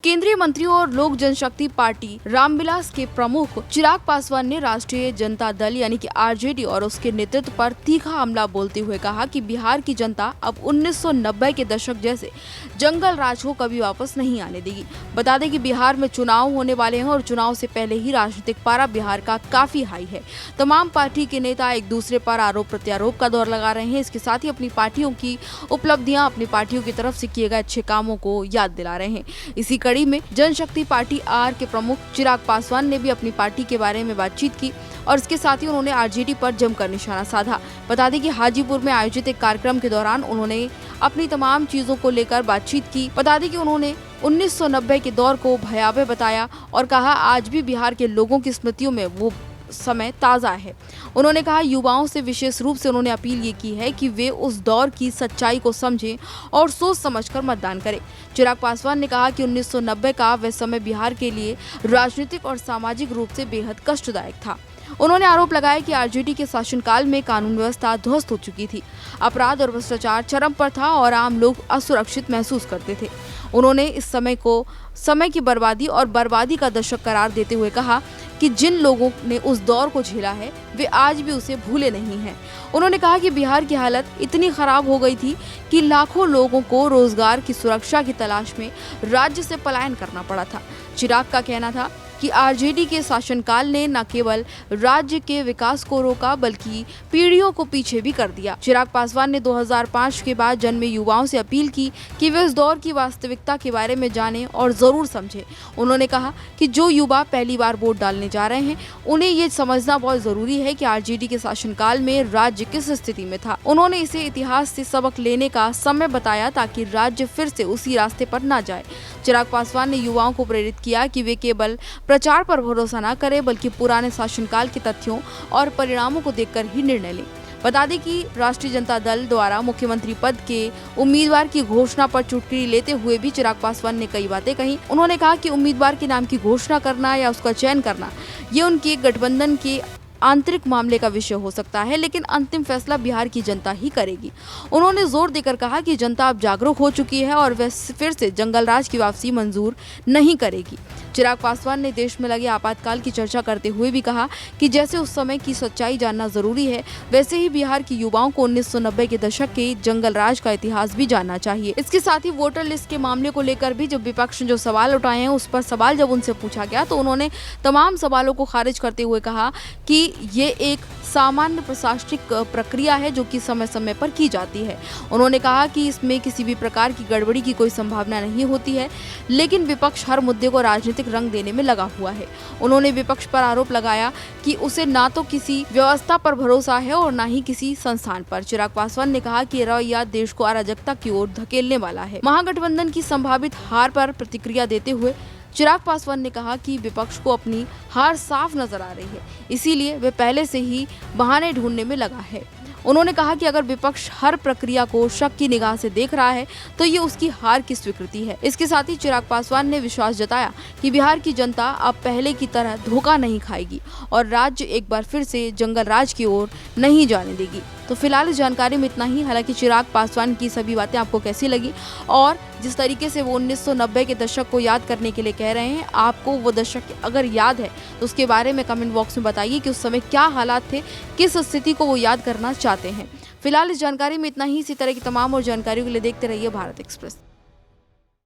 केंद्रीय मंत्री और लोक जनशक्ति पार्टी रामविलास के प्रमुख चिराग पासवान ने राष्ट्रीय जनता दल यानी कि आरजेडी और उसके नेतृत्व पर तीखा हमला बोलते हुए कहा कि बिहार की जनता अब 1990 के दशक जैसे जंगल राज को कभी वापस नहीं आने देगी। बता दें कि बिहार में चुनाव होने वाले हैं और चुनाव से पहले ही राजनीतिक पारा बिहार का काफी हाई है। तमाम पार्टी के नेता एक दूसरे पर आरोप प्रत्यारोप का दौर लगा रहे हैं। इसके साथ ही अपनी पार्टियों की उपलब्धियां, अपनी पार्टियों की तरफ से किए गए अच्छे कामों को याद दिला रहे हैं। इसी कड़ी में जनशक्ति पार्टी आर के प्रमुख चिराग पासवान ने भी अपनी पार्टी के बारे में बातचीत की और इसके साथ ही उन्होंने आरजेडी पर जमकर निशाना साधा। बता दें कि हाजीपुर में आयोजित एक कार्यक्रम के दौरान उन्होंने अपनी तमाम चीजों को लेकर बातचीत की। बता दें कि उन्होंने 1990 के दौर को भयावह बताया और कहा आज भी बिहार के लोगों की स्मृतियों में वो समय ताज़ा है। उन्होंने कहा युवाओं से विशेष रूप से उन्होंने अपील ये की है कि वे उस दौर की सच्चाई को समझें और सोच समझकर मतदान करें। चिराग पासवान ने कहा कि 1990 का वह समय बिहार के लिए राजनीतिक और सामाजिक रूप से बेहद कष्टदायक था। उन्होंने आरोप लगाया कि आरजेडी के शासनकाल में कानून व्यवस्था ध्वस्त हो चुकी थी, अपराध और भ्रष्टाचार चरम पर था और आम लोग असुरक्षित महसूस करते थे। उन्होंने इस समय को समय की बर्बादी और बर्बादी का दशक करार देते हुए कहा कि जिन लोगों ने उस दौर को झेला है वे आज भी उसे भूले नहीं हैं। उन्होंने कहा कि बिहार की हालत इतनी खराब हो गई थी कि लाखों लोगों को रोजगार की सुरक्षा की तलाश में राज्य से पलायन करना पड़ा था। चिराग का कहना था कि आरजेडी के शासनकाल ने न केवल राज्य के विकास को रोका बल्कि पीढ़ियों को पीछे भी कर दिया। चिराग पासवान ने 2005 के बाद जन्मे युवाओं से अपील की कि वे इस दौर की वास्तविकता के बारे में जानें और जरूर समझें। उन्होंने कहा कि जो युवा पहली बार वोट डालने जा रहे हैं उन्हें ये समझना बहुत जरूरी है कि आरजेडी के शासनकाल में राज्य किस स्थिति में था। उन्होंने इसे इतिहास से सबक लेने का समय बताया ताकि राज्य फिर से उसी रास्ते पर न जाए। चिराग पासवान ने युवाओं को प्रेरित किया कि वे केवल प्रचार पर भरोसा न करें बल्कि पुराने शासनकाल के तथ्यों और परिणामों को देखकर ही निर्णय लें। बता दें कि राष्ट्रीय जनता दल द्वारा मुख्यमंत्री पद के उम्मीदवार की घोषणा पर चुटकी लेते हुए भी चिराग पासवान ने कई बातें कही। उन्होंने कहा कि उम्मीदवार के नाम की घोषणा करना या उसका चयन करना ये उनके गठबंधन के आंतरिक मामले का विषय हो सकता है, लेकिन अंतिम फैसला बिहार की जनता ही करेगी। उन्होंने जोर देकर कहा कि जनता अब जागरूक हो चुकी है और वह फिर से जंगल राज की वापसी मंजूर नहीं करेगी। चिराग पासवान ने देश में लगे आपातकाल की चर्चा करते हुए भी कहा कि जैसे उस समय की सच्चाई जानना जरूरी है वैसे ही बिहार के युवाओं को 1990 के दशक के जंगल राज का इतिहास भी जानना चाहिए। इसके साथ ही वोटर लिस्ट के मामले को लेकर भी जब विपक्ष ने जो सवाल उठाए हैं उस पर सवाल जब उनसे पूछा गया तो उन्होंने तमाम सवालों को खारिज करते हुए कहा कि ये एक सामान्य प्रशासनिक प्रक्रिया है जो कि समय समय पर की जाती है। उन्होंने कहा कि इसमें किसी भी प्रकार की गड़बड़ी की कोई संभावना नहीं होती है, लेकिन विपक्ष हर मुद्दे को राजनीतिक रंग देने में लगा हुआ है। उन्होंने विपक्ष पर आरोप लगाया कि उसे ना तो किसी व्यवस्था पर भरोसा है और ना ही किसी संस्थान पर। चिराग पासवान ने कहा कि रवैया देश को अराजकता की ओर धकेलने वाला है। महागठबंधन की संभावित हार पर प्रतिक्रिया देते हुए चिराग पासवान ने कहा कि विपक्ष को अपनी हार साफ नजर आ रही है, इसीलिए वे पहले से ही बहाने ढूंढने में लगा है। उन्होंने कहा कि अगर विपक्ष हर प्रक्रिया को शक की निगाह से देख रहा है तो ये उसकी हार की स्वीकृति है। इसके साथ ही चिराग पासवान ने विश्वास जताया कि बिहार की जनता अब पहले की तरह धोखा नहीं खाएगी और राज्य एक बार फिर से जंगल राज की ओर नहीं जाने देगी। तो फिलहाल इस जानकारी में इतना ही। हालांकि चिराग पासवान की सभी बातें आपको कैसी लगी और जिस तरीके से वो 1990 के दशक को याद करने के लिए कह रहे हैं, आपको वो दशक अगर याद है तो उसके बारे में कमेंट बॉक्स में बताइए कि उस समय क्या हालात थे, किस स्थिति को वो याद करना चाहते हैं। फिलहाल इस जानकारी में इतना ही। इसी तरह की तमाम और जानकारियों के लिए देखते रहिए भारत एक्सप्रेस।